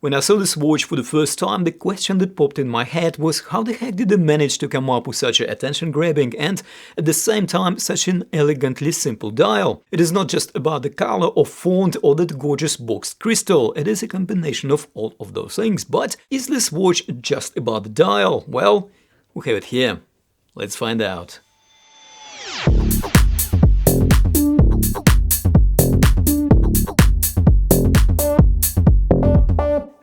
When I saw this watch for the first time, the question that popped in my head was how the heck did they manage to come up with such an attention-grabbing and, at the same time, such an elegantly simple dial? It is not just about the color or font or that gorgeous boxed crystal, it is a combination of all of those things. But is this watch just about the dial? Well, we have it here. Let's find out.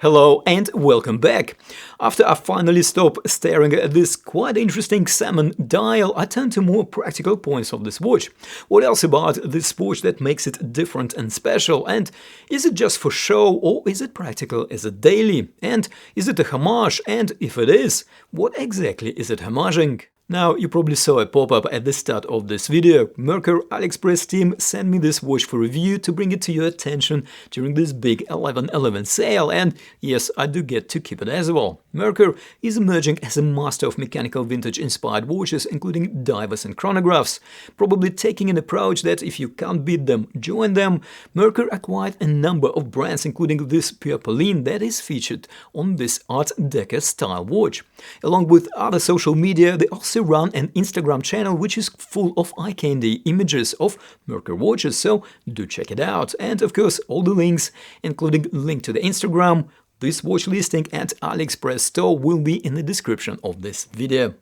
Hello and welcome back! After I finally stopped staring at this quite interesting salmon dial, I turn to more practical points of this watch. What else about this watch that makes it different and special? And is it just for show or is it practical as a daily? And is it a homage? And if it is, what exactly is it homaging? Now, you probably saw a pop-up at the start of this video. Merkur AliExpress team sent me this watch for review to bring it to your attention during this big 11/11 sale, and yes, I do get to keep it as well. Merkur is emerging as a master of mechanical vintage-inspired watches, including divers and chronographs. Probably taking an approach that if you can't beat them, join them, Merkur acquired a number of brands, including this purpurine that is featured on this Art Deco style watch. Along with other social media, they also run an Instagram channel which is full of eye candy images of Merkur watches, so do check it out. And of course, all the links, including link to the Instagram, this watch listing and AliExpress store will be in the description of this video.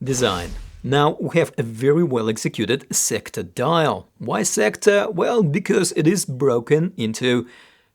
Design. Now we have a very well executed sector dial. Why sector? Well, because it is broken into,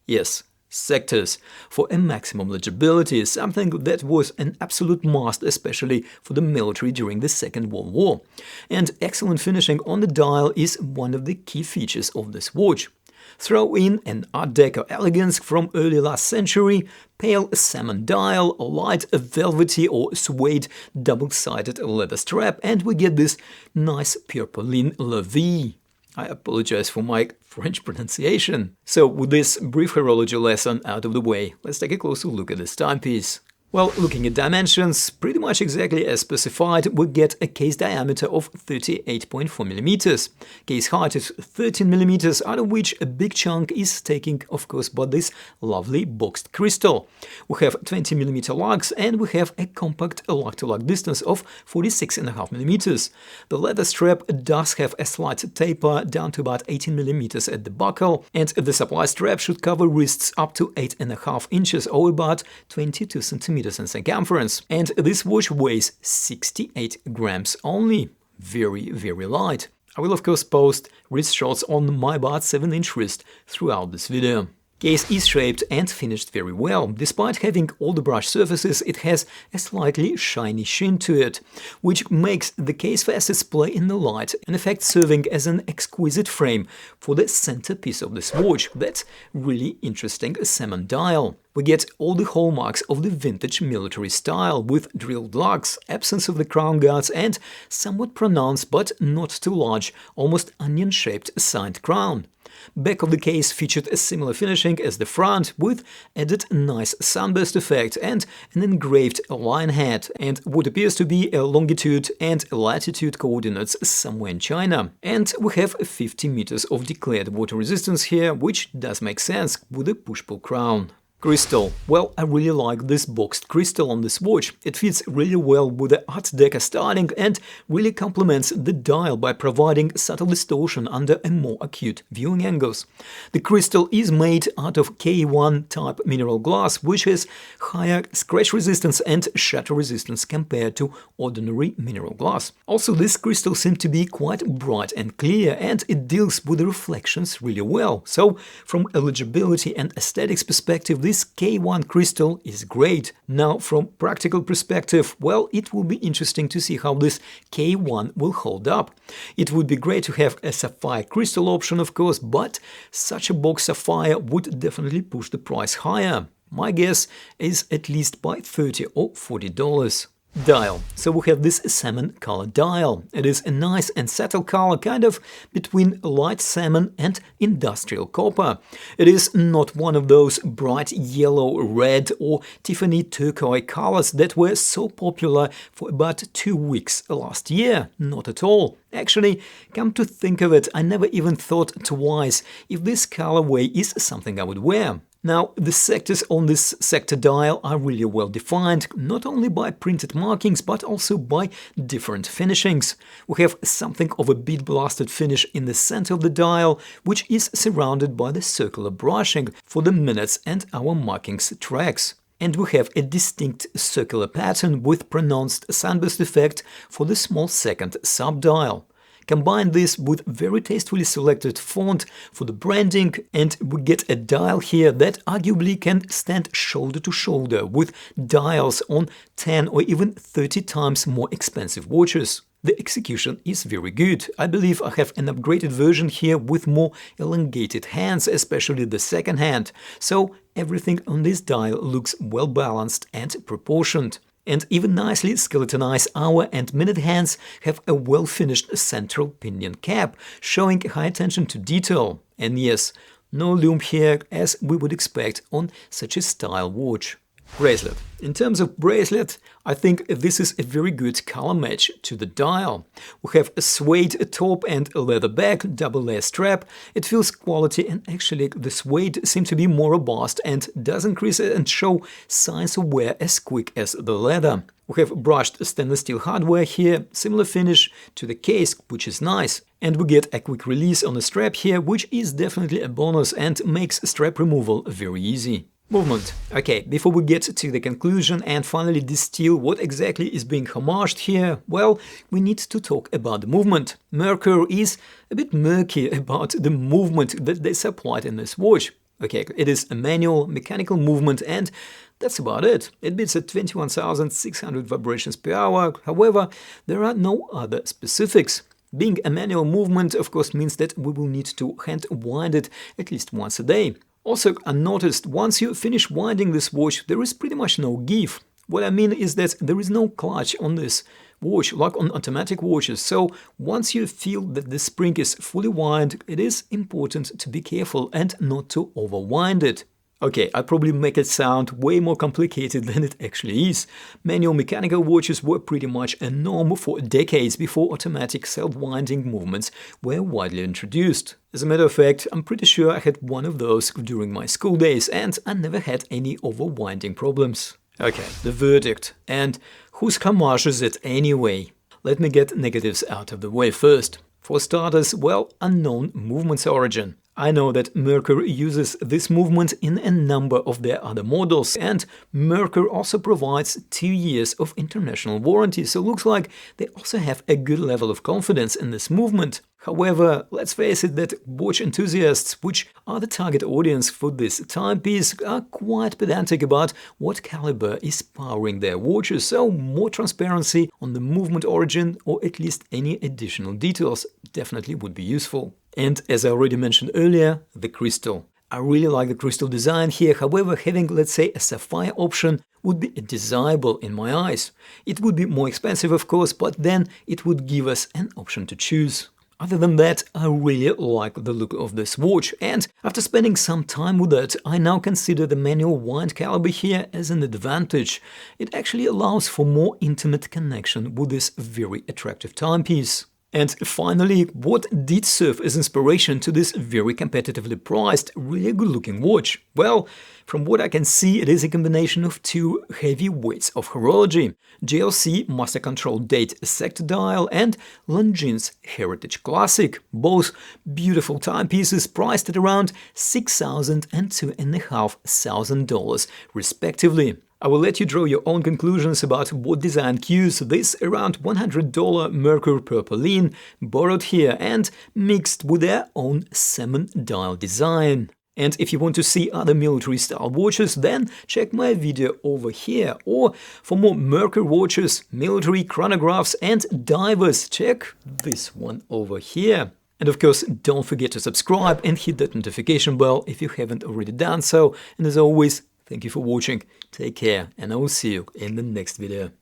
yes, sectors for a maximum legibility, something that was an absolute must, especially for the military during the Second World War. And excellent finishing on the dial is one of the key features of this watch. Throw in an Art Deco elegance from early last century, pale salmon dial, a light velvety or suede double-sided leather strap, and we get this nice purpurine levee. I apologize for my French pronunciation. So with this brief horology lesson out of the way, let's take a closer look at this timepiece. Well, looking at dimensions, pretty much exactly as specified, we get a case diameter of 38.4 mm. Case height is 13 mm, out of which a big chunk is taken, of course, by this lovely boxed crystal. We have 20 mm lugs and we have a compact lug-to-lug distance of 46.5 mm. The leather strap does have a slight taper down to about 18 mm at the buckle, and the supply strap should cover wrists up to 8.5 inches or about 22 cm in circumference, and this watch weighs 68 grams only. Very, very light. I will of course post wrist shots on my about 7-inch wrist throughout this video. Case is shaped and finished very well. Despite having all the brush surfaces, it has a slightly shiny sheen to it, which makes the case facets play in the light, in effect serving as an exquisite frame for the centerpiece of this watch. That's really interesting salmon dial. We get all the hallmarks of the vintage military style, with drilled lugs, absence of the crown guards and somewhat pronounced but not too large, almost onion-shaped signed crown. Back of the case featured a similar finishing as the front, with added nice sunburst effect and an engraved lion head, and what appears to be a longitude and latitude coordinates somewhere in China. And we have 50 meters of declared water resistance here, which does make sense with a push-pull crown. Crystal. Well, I really like this boxed crystal on this watch. It fits really well with the Art Deco styling and really complements the dial by providing subtle distortion under a more acute viewing angles. The crystal is made out of K1 type mineral glass, which has higher scratch resistance and shatter resistance compared to ordinary mineral glass. Also, this crystal seems to be quite bright and clear, and it deals with the reflections really well. So, from a legibility and aesthetics perspective, this K1 crystal is great. Now, from practical perspective, well, it will be interesting to see how this K1 will hold up. It would be great to have a sapphire crystal option, of course, but such a box sapphire would definitely push the price higher. My guess is at least by $30 or $40. Dial. So we have this salmon color dial. It is a nice and subtle color, kind of between light salmon and industrial copper. It is not one of those bright yellow, red or Tiffany turquoise colors that were so popular for about 2 weeks last year. Not at all. Actually, come to think of it, I never even thought twice if this colorway is something I would wear. Now, the sectors on this sector dial are really well defined, not only by printed markings, but also by different finishings. We have something of a bead blasted finish in the center of the dial, which is surrounded by the circular brushing for the minutes and hour markings tracks. And we have a distinct circular pattern with pronounced sunburst effect for the small second sub-dial. Combine this with very tastefully selected font for the branding, and we get a dial here that arguably can stand shoulder to shoulder with dials on 10 or even 30 times more expensive watches. The execution is very good. I believe I have an upgraded version here with more elongated hands, especially the second hand, so everything on this dial looks well balanced and proportioned. And even nicely skeletonized hour and minute hands have a well-finished central pinion cap, showing high attention to detail. And yes, no loom here, as we would expect on such a style watch. Bracelet. In terms of bracelet, I think this is a very good color match to the dial. We have a suede top and a leather back, double layer strap. It feels quality, and actually the suede seems to be more robust and does increase and show signs of wear as quick as the leather. We have brushed stainless steel hardware here, similar finish to the case, which is nice. And we get a quick release on the strap here, which is definitely a bonus and makes strap removal very easy. Movement. Okay, before we get to the conclusion and finally distill what exactly is being homaged here, well, we need to talk about the movement. Merkur is a bit murky about the movement that they supplied in this watch. Okay, it is a manual, mechanical movement, and that's about it. It beats at 21,600 vibrations per hour, however, there are no other specifics. Being a manual movement, of course, means that we will need to hand wind it at least once a day. Also, I noticed once you finish winding this watch, there is pretty much no give. What I mean is that there is no clutch on this watch, like on automatic watches. So once you feel that the spring is fully wound, it is important to be careful and not to overwind it. Okay, I probably make it sound way more complicated than it actually is. Manual mechanical watches were pretty much a norm for decades before automatic self-winding movements were widely introduced. As a matter of fact, I'm pretty sure I had one of those during my school days, and I never had any overwinding problems. Okay, the verdict. And whose homage is it anyway? Let me get negatives out of the way first. For starters, well, unknown movement's origin. I know that Merkur uses this movement in a number of their other models, and Merkur also provides 2 years of international warranty, so looks like they also have a good level of confidence in this movement. However, let's face it that watch enthusiasts, which are the target audience for this timepiece, are quite pedantic about what caliber is powering their watches, so more transparency on the movement origin, or at least any additional details, definitely would be useful. And as I already mentioned earlier, the crystal. I really like the crystal design here, however, having, let's say, a sapphire option would be desirable in my eyes. It would be more expensive, of course, but then it would give us an option to choose. Other than that, I really like the look of this watch, and after spending some time with it, I now consider the manual wind caliber here as an advantage. It actually allows for more intimate connection with this very attractive timepiece. And finally, what did serve as inspiration to this very competitively priced, really good-looking watch? Well, from what I can see, it is a combination of two heavy weights of horology: JLC Master Control Date Sector Dial and Longines Heritage Classic, both beautiful timepieces priced at around $6,000 and $2,500 respectively. I will let you draw your own conclusions about what design cues this around $100 Merkur Purpurine borrowed here and mixed with their own salmon dial design. And if you want to see other military-style watches, then check my video over here. Or for more Merkur watches, military chronographs and divers, check this one over here. And of course, don't forget to subscribe and hit that notification bell if you haven't already done so. And as always, thank you for watching, take care, and I will see you in the next video.